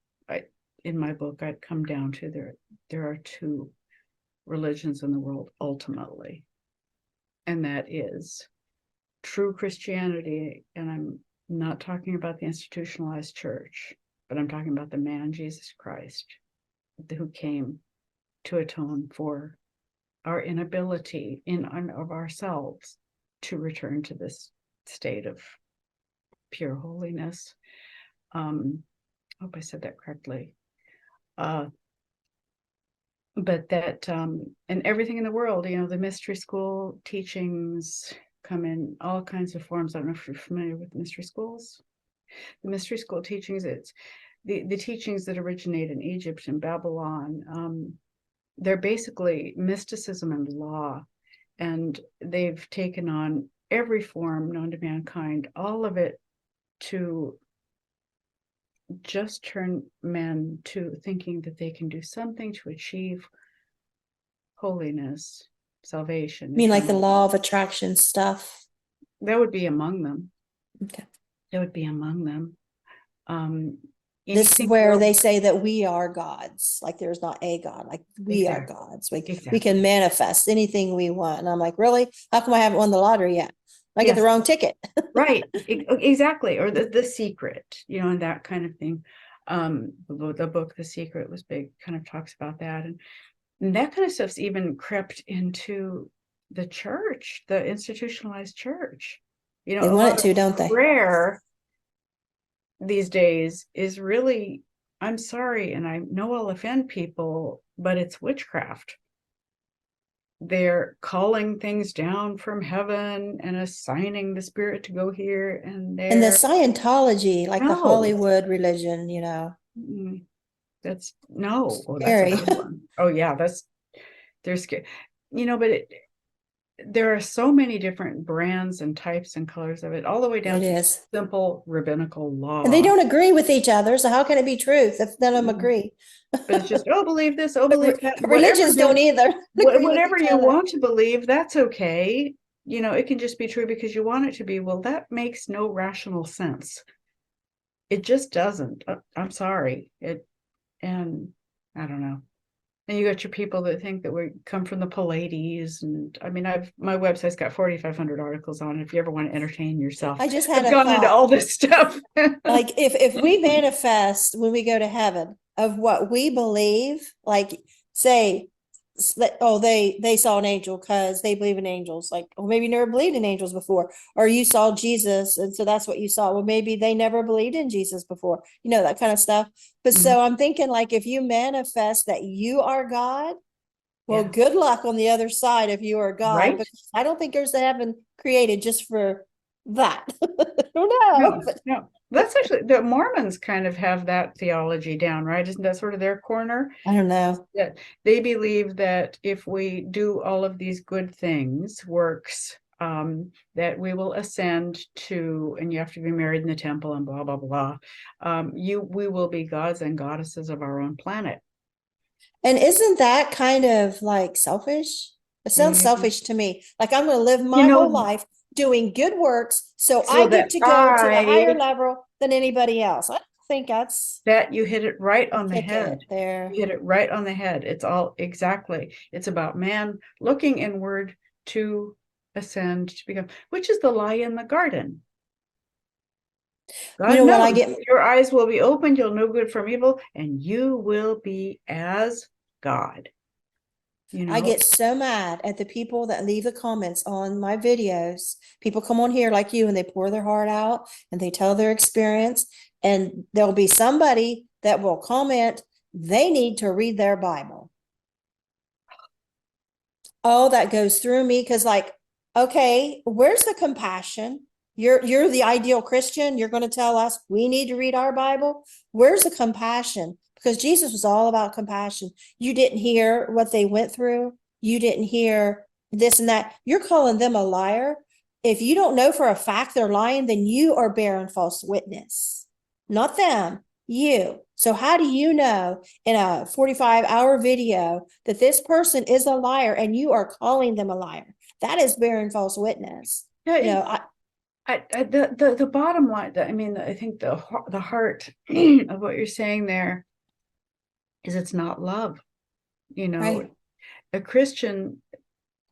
in my book, I'd come down to there are two religions in the world ultimately. And that is true Christianity. And I'm not talking about the institutionalized church, but I'm talking about the man, Jesus Christ, who came to atone for our inability of ourselves to return to this state of pure holiness. I hope I said that correctly. But that, and everything in the world, the mystery school teachings come in all kinds of forms. I don't know if you're familiar with mystery schools. The mystery school teachings, it's the teachings that originate in Egypt and Babylon. They're basically mysticism and law, and they've taken on every form known to mankind, all of it to just turn men to thinking that they can do something to achieve holiness, salvation. I mean, like the law of attraction stuff? That would be among them. Okay. That would be among them. This is where they say that we are gods, like there's not a God, like we are gods. We can manifest anything we want. And I'm like, really? How come I haven't won the lottery yet? I get the wrong ticket. Right, exactly. Or the secret, and that kind of thing. The book The Secret was big, kind of talks about that, and that kind of stuff's even crept into the church, the institutionalized church. They want it to, don't they? Prayer these days is really I'm sorry, and I know I'll offend people, but it's witchcraft. They're calling things down from heaven and assigning the spirit to go here and And the there. Scientology, like the No. Hollywood religion, you know. That's no. Oh, that's Scary. a good one. Oh yeah, they're scary. But there are so many different brands and types and colors of it, all the way down It to is. simple rabbinical law. And they don't agree with each other. So how can it be truth if none of them Mm. agree? But it's just, oh, believe this, oh, believe that. Religions don't either agree with Whatever each you other. want to believe, that's okay. It can just be true because you want it to be. Well, that makes no rational sense. It just doesn't. I'm sorry. And I don't know. And you got your people that think that we come from the Pallades. And I mean, my website's got 4,500 articles on it if you ever want to entertain yourself. I just had I've a gone into thought. all this stuff. Like if we manifest when we go to heaven of what we believe, like say oh they saw an angel because they believe in angels, like, or maybe you never believed in angels before, or you saw Jesus and so that's what you saw. Well, maybe they never believed in Jesus before, that kind of stuff. But so I'm thinking, like, if you manifest that you are God, well, good luck on the other side if you are God, Right? because I don't think there's a heaven created just for that. I don't know. No. That's actually, the Mormons kind of have that theology down, right? Isn't that sort of their corner? I don't know. That they believe that if we do all of these good things, works, that we will ascend to, and you have to be married in the temple and blah, blah, blah. We will be gods and goddesses of our own planet. And isn't that kind of like selfish? It sounds selfish to me. Like, I'm going to live my whole life doing good works so I get to go to the higher level than anybody else. I don't think that you hit it right on the head there. You hit it right on the head. It's all exactly. It's about man looking inward to ascend, to become, which is the lie in the garden. God knows, when I get your eyes will be opened, you'll know good from evil, and you will be as God. I get so mad at the people that leave the comments on my videos. People come on here like you and they pour their heart out and they tell their experience, and there'll be somebody that will comment, they need to read their Bible. Oh, that goes through me, because, like, okay, where's the compassion? You're the ideal Christian. You're going to tell us we need to read our Bible. Where's the compassion? Because Jesus was all about compassion. You didn't hear what they went through. You didn't hear this and that. You're calling them a liar. If you don't know for a fact they're lying, then you are bearing false witness, not them, you. So how do you know in a 45-hour video that this person is a liar and you are calling them a liar? That is bearing false witness. Yeah, the bottom line, I mean, I think the heart of what you're saying there is it's not love. Right. A Christian,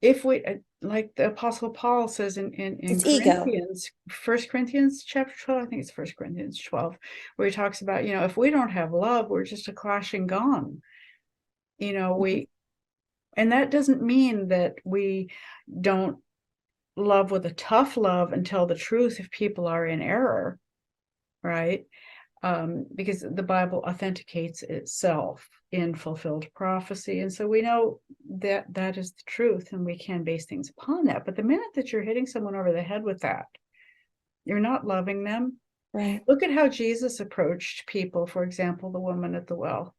if we, like the Apostle Paul says in Corinthians, 1 Corinthians chapter 12, I think it's 1 Corinthians 12, where he talks about, if we don't have love, we're just a clashing gong. And that doesn't mean that we don't love with a tough love and tell the truth if people are in error, right? Because the Bible authenticates itself in fulfilled prophecy. And so we know that that is the truth and we can base things upon that. But the minute that you're hitting someone over the head with that, you're not loving them. Right. Look at how Jesus approached people, for example, the woman at the well.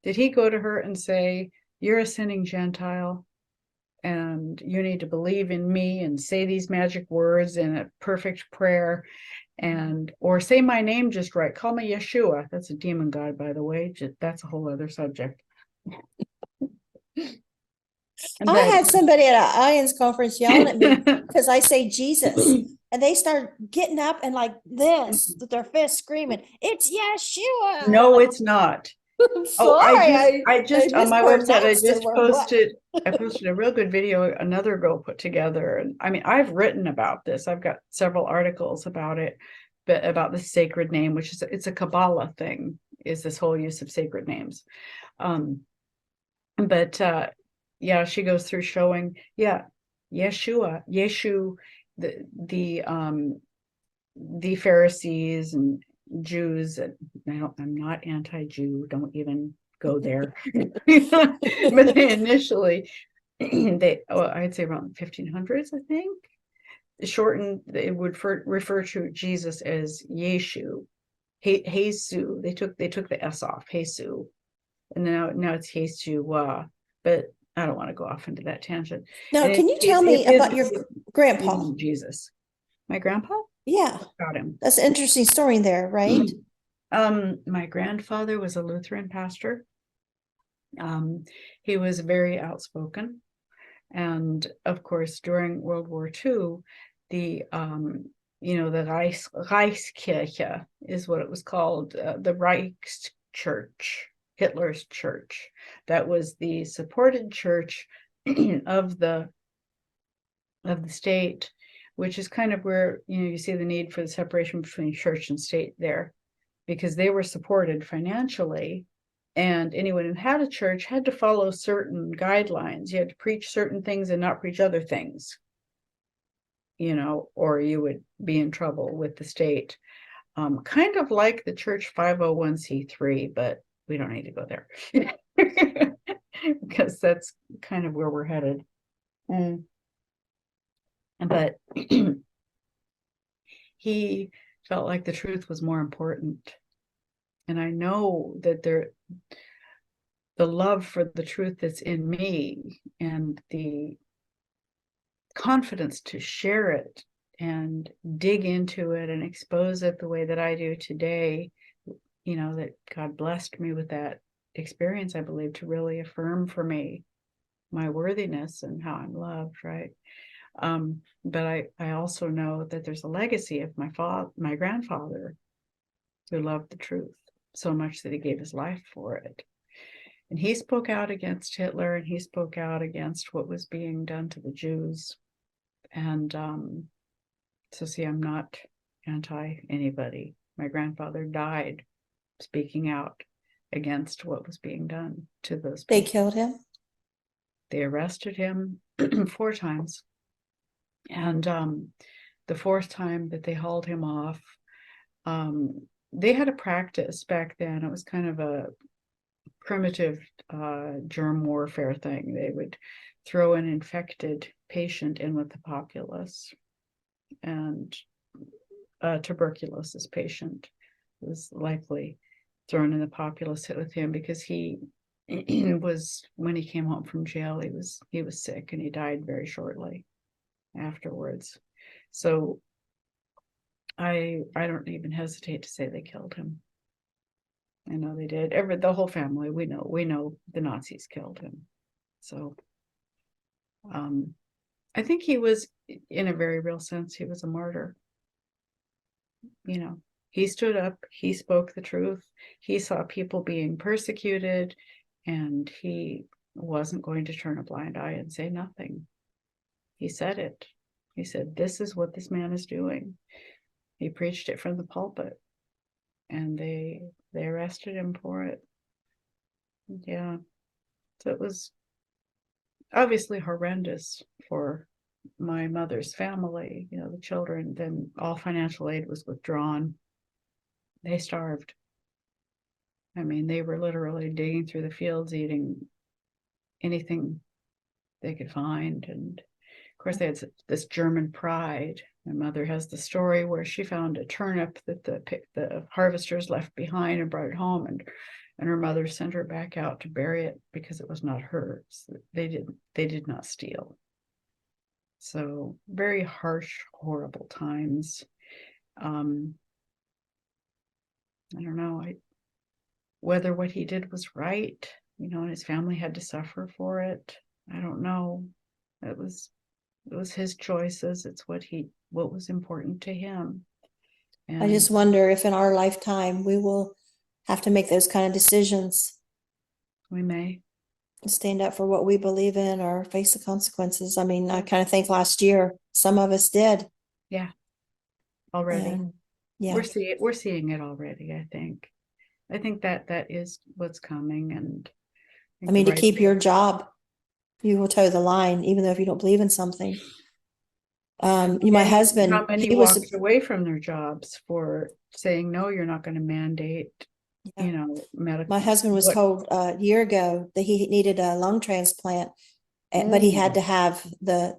Did he go to her and say, you're a sinning Gentile and you need to believe in me and say these magic words in a perfect prayer, or say my name just right, call me Yeshua? That's a demon god, by the way. That's a whole other subject. I had somebody at an IONS conference yelling at me because I say Jesus, and they start getting up and like this with their fists screaming, it's Yeshua. No, it's not. Sorry, I just on my website, I posted a real good video another girl put together. And I mean, I've written about this. I've got several articles about it, but about the sacred name, which is, it's a Kabbalah thing, is this whole use of sacred names. Yeah, she goes through showing, Yeshua, the Pharisees and Jews, and I'm not anti-Jew, don't even go there. But they initially, I'd say around 1500s, I think, shortened, it would refer to Jesus as Yeshu, Jesus. They took the S off, Jesus, and now it's Yeshua. But I don't want to go off into that tangent. Now, can you tell me about your grandpa? Jesus, my grandpa? Yeah, Got him. that's an interesting story there, right? My grandfather was a Lutheran pastor. He was very outspoken, and of course during World War II, the the Reichskirche is what it was called, the Reichschurch, Hitler's church. That was the supported church of the state, which is kind of where you see the need for the separation between church and state there, because they were supported financially, and anyone who had a church had to follow certain guidelines. You had to preach certain things and not preach other things, or you would be in trouble with the state. Kind of like the church 501c3, but we don't need to go there because that's kind of where we're headed. But he felt like the truth was more important. And I know that the love for the truth that's in me and the confidence to share it and dig into it and expose it the way that I do today, that God blessed me with that experience, I believe, to really affirm for me my worthiness and how I'm loved, right? But I also know that there's a legacy of my grandfather, who loved the truth so much that he gave his life for it. And he spoke out against Hitler, and he spoke out against what was being done to the Jews. And so see, I'm not anti anybody. My grandfather died speaking out against what was being done to those people. They killed him? They arrested him 4 times. And the 4th time that they hauled him off, they had a practice back then. It was kind of a primitive germ warfare thing. They would throw an infected patient in with the populace, and a tuberculosis patient was likely thrown in the populace with him, because he was, when he came home from jail, he was sick, and he died very shortly afterwards. So I don't even hesitate to say they killed him. I know they did. The whole family, we know the Nazis killed him. So I think he was, in a very real sense, he was a martyr. He stood up, he spoke the truth, he saw people being persecuted, and he wasn't going to turn a blind eye and say nothing. He said it. He said, this is what this man is doing. He preached it from the pulpit, and they arrested him for it. Yeah. So it was obviously horrendous for my mother's family, the children. Then all financial aid was withdrawn. They starved. I mean, they were literally digging through the fields, eating anything they could find. And of course, they had this German pride. My mother has the story where she found a turnip that the harvesters left behind and brought it home, and her mother sent her back out to bury it because it was not hers. They did not steal. So very harsh, horrible times. I don't know whether what he did was right, and his family had to suffer for it. I don't know. It was his choices. It's what was important to him. And I just wonder if in our lifetime we will have to make those kind of decisions. We may stand up for what we believe in or face the consequences. I mean, I kind of think last year some of us did. Yeah. Already. And, yeah. We're seeing it already, I think. I think that is what's coming. And I mean, to keep your job, you will toe the line, even though if you don't believe in something. My husband, how many walked away from their jobs for saying, no, you're not going to mandate, Yeah. medical. My husband was told a year ago that he needed a lung transplant, but he had to have the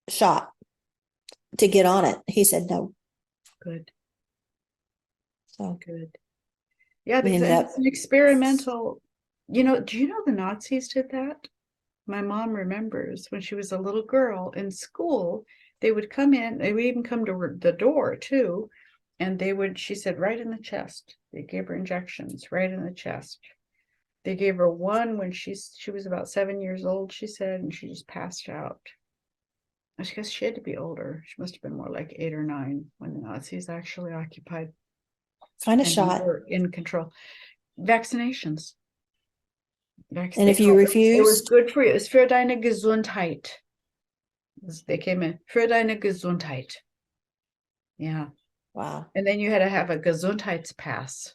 shot to get on it. He said no. Good. So good. Yeah, we because ended up. it's an experimental, do you know the Nazis did that? My mom remembers when she was a little girl in school, they would come in, they would even come to the door too, and she said, right in the chest. They gave her injections right in the chest. They gave her one when she was about 7 years old, she said, and she just passed out. I guess she had to be older. She must have been more like 8 or 9 when the Nazis actually occupied. Find a and shot. were in control. Vaccinations. And if you refuse, it was good for you. It's für deine Gesundheit. They came in für deine Gesundheit. Yeah. wow. And then you had to have a Gesundheitspass,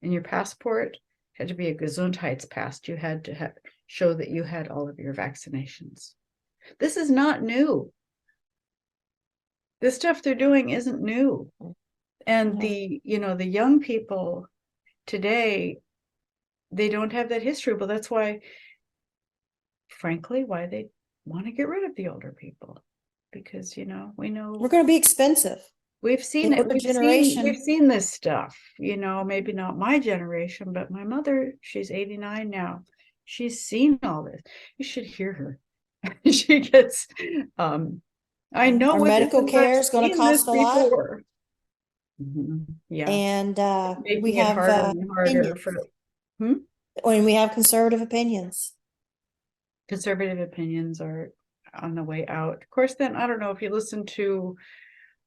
and your passport had to be a Gesundheitspass. You had to show that you had all of your vaccinations. This is not new. This stuff they're doing isn't new. And the young people today, they don't have that history. But that's why, frankly, why they want to get rid of the older people, because we know We're going to be expensive. we've seen it. We've seen this stuff. Maybe not my generation, but my mother, she's 89 now. She's seen all this. You should hear her. She gets. I know our medical care is going to cost a lot. Yeah, and we have harder and harder when we have conservative opinions. Conservative opinions are on the way out. Of course, then I don't know if you listen to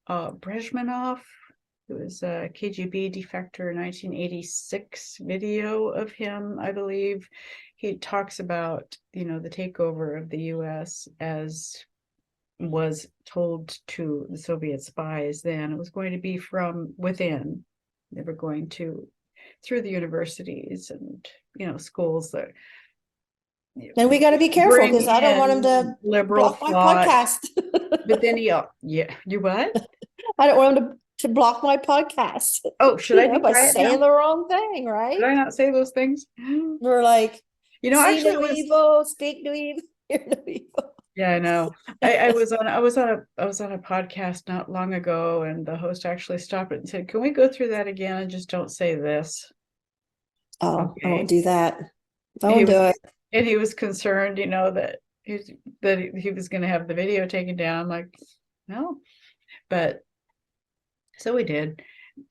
Brezhnev, who was a KGB defector, 1986 video of him, I believe. He talks about, the takeover of the US as was told to the Soviet spies then. It was going to be from within. They were going to, through the universities and, schools that. Then we got to be careful, because I don't want them to liberal block my podcast. But then you what? I don't want them to block my podcast. Oh, should I be by quiet saying now? the wrong thing, right? Did I not say those things? We're like, see actually, no evil, speak no evil, hear no evil. Yeah, I know. I was on a podcast not long ago, and the host actually stopped it and said, "Can we go through that again and just don't say this?" Oh, okay. I won't do that. I won't do it. And he was concerned, that he was going to have the video taken down. I'm like, no, but so we did.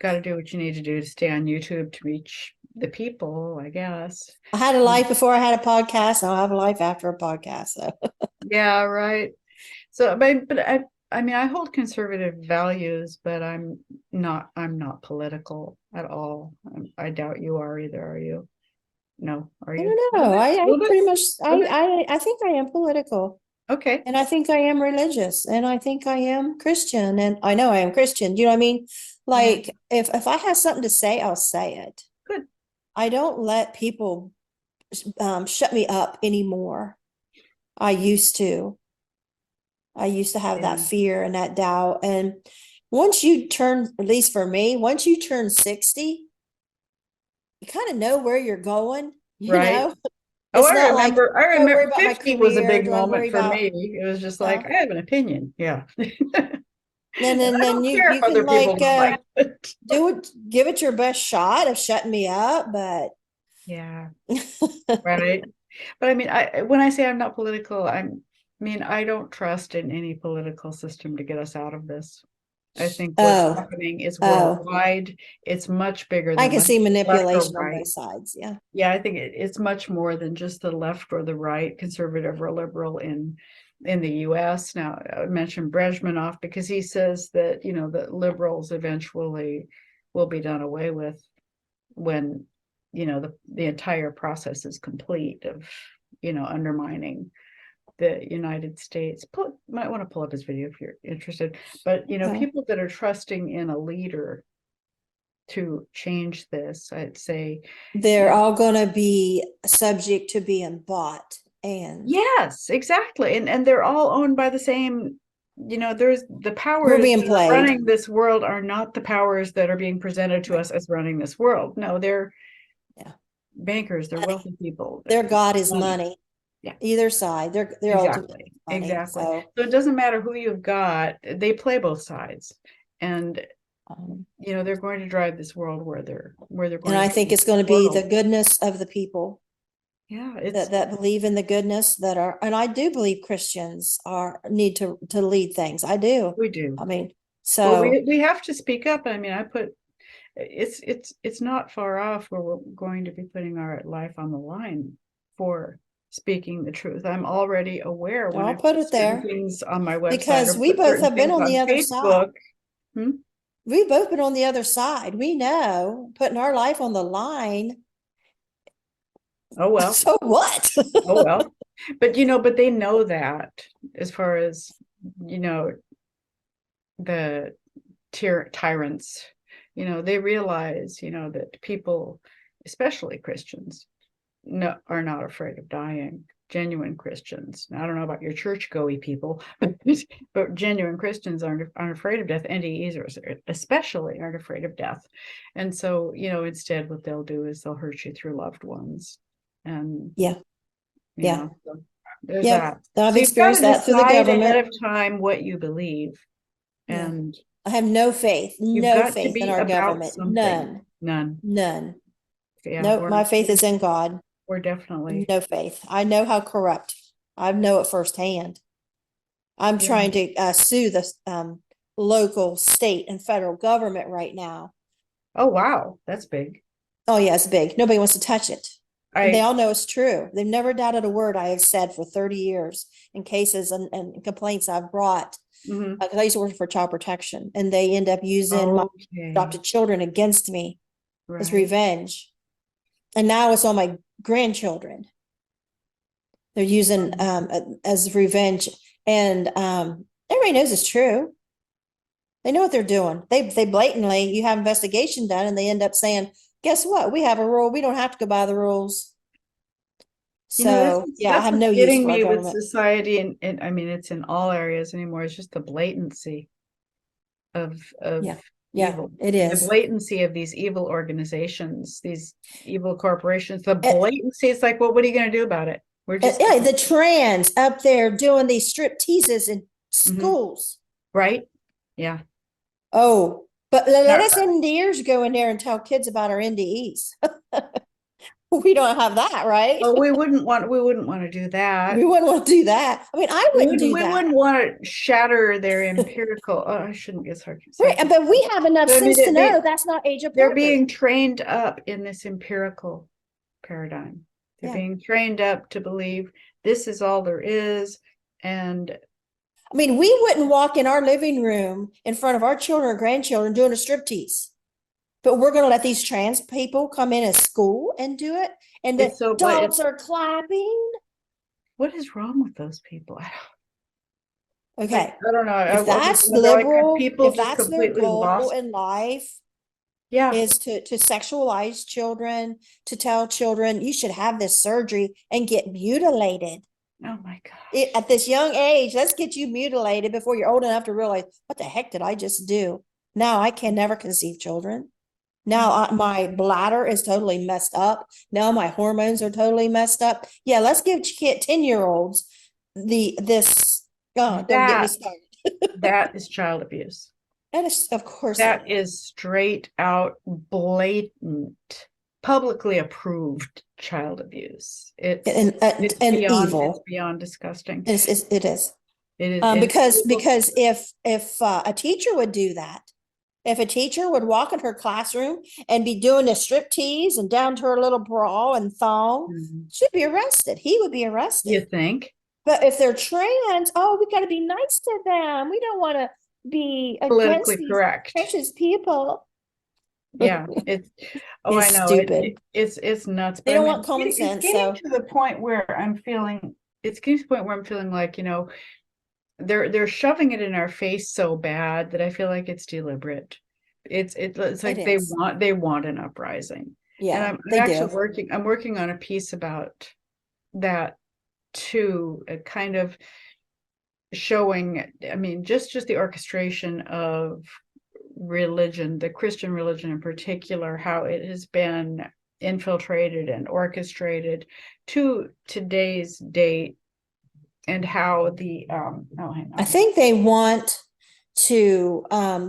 Got to do what you need to do to stay on YouTube to reach the people, I guess. I had a life before I had a podcast. I'll have a life after a podcast. So. Yeah, right. So, but I hold conservative values, but I'm not political at all. I doubt you are either. Are you? No, are you? I don't know. I pretty much. I think I am political. Okay. And I think I am religious, and I think I am Christian, and I know I am Christian. You know what I mean? Like, if I have something to say, I'll say it. Good. I don't let people shut me up anymore. I used to have that fear and that doubt. And once you turn, at least for me, once you turn 60, you kind of know where you're going, you know? Oh, I remember. I remember 50 was a big moment for me. It was just like, I have an opinion. Yeah. And then you can like give it your best shot of shutting me up, but yeah. Right. But I mean, when I say I'm not political, I don't trust in any political system to get us out of this. I think what's happening is worldwide. It's much bigger than I can see manipulation on both sides. Yeah. Yeah, I think it's much more than just the left or the right, conservative or liberal in the US. Now, I mentioned Brezhnev because he says that, that liberals eventually will be done away with when, the entire process is complete of, undermining the United States. Might want to pull up his video if you're interested. But, people that are trusting in a leader to change this, I'd say they're all going to be subject to being bought. And yes, exactly. And they're all owned by the same there's the We're powers being that are played. running this world are not the powers that are being presented to us as running this world. No, they're bankers, they're Money. wealthy people. Their God is Money. money. Yeah. Either side. They're ultimately money. Exactly. So it doesn't matter who you've got, they play both sides. And they're going to drive this world where they're going. And I think it's going to be the goodness of the people. Yeah, that believe in the goodness and I do believe Christians need to lead things. I do. We do. I mean, so we have to speak up. I mean, it's not far off where we're going to be putting our life on the line for speaking the truth. I'm already aware when I'll put it there things on my website, because we both have been on the other side. We've both been on the other side. We know putting our life on the line. Oh well. So what? Oh well. But but they know that as far as the tyrants, they realize that people, especially Christians, are not afraid of dying. Genuine Christians. Now, I don't know about your church-goey people, but genuine Christians aren't afraid of death. NDEs especially aren't afraid of death. And so, instead what they'll do is they'll hurt you through loved ones. And so there's that. I've So experienced that through the government ahead of time what you believe. And I have no faith in our government. None. Yeah, nope, my faith is in God. We're definitely no faith. I know how corrupt. I know it firsthand. I'm trying to sue the local, state, and federal government right now. Oh wow, that's big. Oh yeah, it's big. Nobody wants to touch it. And they all know it's true. They've never doubted a word I have said for 30 years in cases and complaints I've brought. Because I used to work for child protection, and they end up using my adopted children against me as revenge. And now it's on my grandchildren. They're using as revenge, and everybody knows it's true. They know what they're doing. They blatantly, you have investigation done, and they end up saying, "Guess what? We have a rule. We don't have to go by the rules." So I have no use for our government. With society, and I mean, it's in all areas anymore. It's just the blatancy of evil. It is the blatancy of these evil organizations, these evil corporations. The blatancy. It's like, well, what are you going to do about it? We're just the trans up there doing these strip teases in schools, right? Yeah. Oh, but let us NDEers go in there and tell kids about our NDEs. We don't have that, right? Oh, we wouldn't want to do that. We wouldn't want to do that. I mean, I wouldn't do that. We wouldn't want to shatter their empirical. Oh, I shouldn't get sarcastic. Right, but we have enough sense to know that's not age appropriate. They're being trained up in this empirical paradigm. They're being trained up to believe this is all there is. And I mean, we wouldn't walk in our living room in front of our children or grandchildren doing a striptease. But we're going to let these trans people come in at school and do it. And the adults are clapping. What is wrong with those people? Okay. I don't know. If that's liberal, if that's their goal in life, is to sexualize children, to tell children you should have this surgery and get mutilated. Oh my God. At this young age, let's get you mutilated before you're old enough to realize, what the heck did I just do? Now I can never conceive children. Now my bladder is totally messed up. Now my hormones are totally messed up. Yeah, let's give 10-year-olds this. Don't get me started. That is child abuse. That is, of course, that is straight out, blatant, publicly approved child abuse. It's evil. It's beyond disgusting. It is. Because if a teacher would do that. If a teacher would walk in her classroom and be doing a strip tease and down to her little bra and thong, she'd be arrested. He would be arrested. You think? But if they're trans, we got to be nice to them. We don't want to be politically correct. Precious people. Yeah, it's I know stupid. It's nuts. But they don't want common sense. It's getting to the point where I'm feeling. It's getting to the point where I'm feeling like they're shoving it in our face so bad that I feel like it's deliberate. It's like they want an uprising. Yeah, and I'm actually working on a piece about that too. A kind of showing, I mean, just the orchestration of religion, the Christian religion in particular, how it has been infiltrated and orchestrated to today's date, and how the I think they want to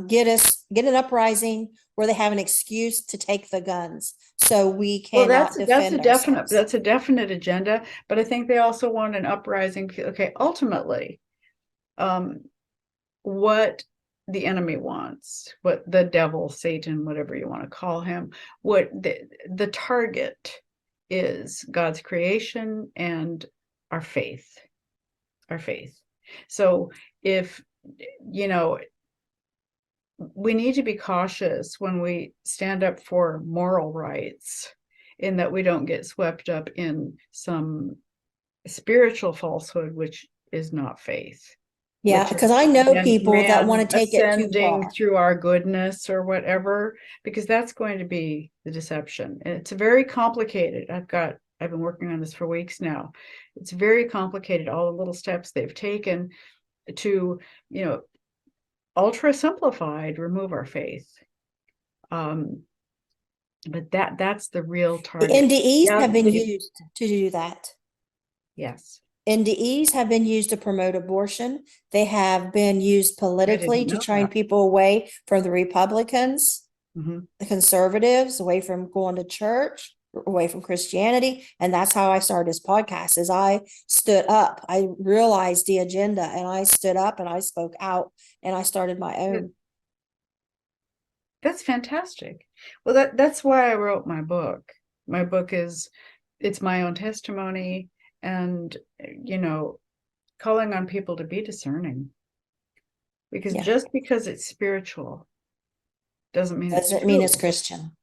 get an uprising where they have an excuse to take the guns, so we cannot defend ourselves. That's a definite agenda, but I think they also want an uprising. Okay, ultimately, what the enemy wants, what the devil, Satan, whatever you want to call him, what the target is God's creation and our faith. So if, we need to be cautious when we stand up for moral rights, in that we don't get swept up in some spiritual falsehood, which is not faith. Yeah, because I know people that want to take it too far through our goodness or whatever, because that's going to be the deception. And it's very complicated. I've been working on this for weeks now. It's very complicated, all the little steps they've taken to, ultra simplified, remove our faith. But that's the real target. The NDEs have been used to do that. Yes. NDEs have been used to promote abortion. They have been used politically to train people away from the Republicans, the conservatives, away from going to church, away from Christianity. And that's how I started this podcast, is I stood up. I realized the agenda, and I stood up and I spoke out, and I started my own. That's fantastic. Well, that's why I wrote my book. My book it's my own testimony, and, calling on people to be discerning. Because just because it's spiritual doesn't mean it's Christian.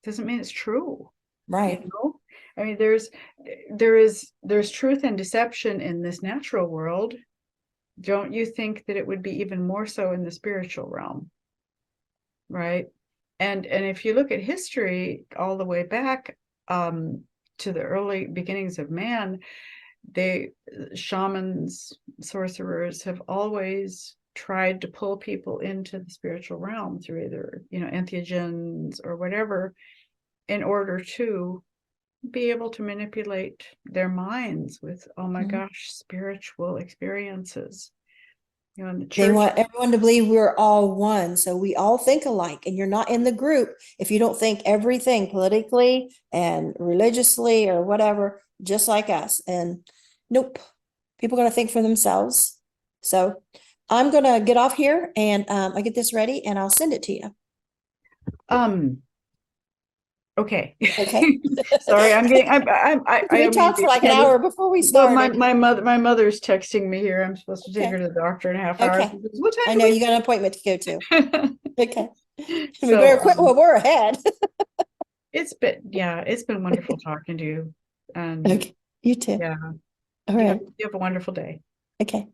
Doesn't mean it's true. Right. I mean, there's truth and deception in this natural world. Don't you think that it would be even more so in the spiritual realm? Right. And if you look at history all the way back to the early beginnings of man, shamans, sorcerers have always tried to pull people into the spiritual realm through either, entheogens or whatever, in order to be able to manipulate their minds with, oh my gosh, spiritual experiences. In the church, they want everyone to believe we're all one, so we all think alike, and you're not in the group if you don't think everything politically and religiously or whatever just like us. And nope, people are going to think for themselves. So I'm going to get off here, and I get this ready, and I'll send it to you. Okay. Okay. Sorry, we talked for like an hour before we started. My mother's texting me here. I'm supposed to take her to the doctor in a half hour. Okay. What time? I know you got an appointment to go to. Okay. So, we better quit while we're ahead. It's been wonderful talking to you. And okay. You too. Yeah. All right. You have a wonderful day. Okay.